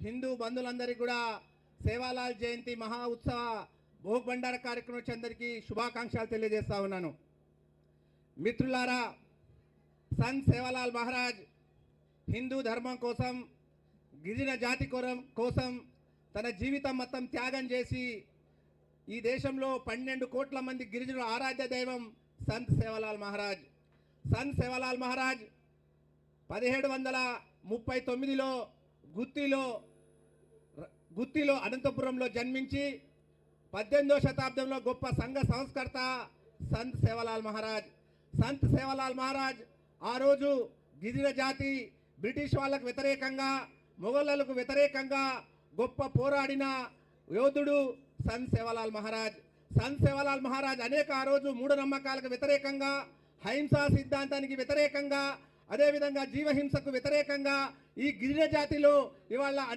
హిందూ బంధువులందరికీ కూడా సేవాలాల్ జయంతి మహా ఉత్సవ భోగ్ భండార కార్యక్రమం వచ్చి అందరికీ శుభాకాంక్షలు తెలియజేస్తా ఉన్నాను. మిత్రులారా, సంత్ సేవాలాల్ మహారాజ్ హిందూ ధర్మం కోసం, గిరిజన జాతి కోసం తన జీవితం మొత్తం త్యాగం చేసి ఈ దేశంలో 12 కోట్ల మంది గిరిజనుల ఆరాధ్య దైవం సంత్ సేవాలాల్ మహారాజ్. సంత్ సేవాలాల్ మహారాజ్ 1739లో గుత్తిలో అనంతపురంలో జన్మించి 18వ శతాబ్దంలో గొప్ప సంఘ సంస్కర్త సంత్ సేవాలాల్ మహారాజ్. సంత్ సేవాలాల్ మహారాజ్ ఆ రోజు గిరిజన జాతి బ్రిటిష్ వాళ్ళకు వ్యతిరేకంగా, మొఘలులకు వ్యతిరేకంగా గొప్ప పోరాడిన యోధుడు సంత్ సేవాలాల్ మహారాజ్. సంత్ సేవాలాల్ మహారాజ్ అనేక ఆ రోజు మూఢనమ్మకాలకు వ్యతిరేకంగా, అహింసా సిద్ధాంతానికి వ్యతిరేకంగా, అదేవిధంగా జీవహింసకు వ్యతిరేకంగా ఈ గిరిజన జాతిలో ఇవాళ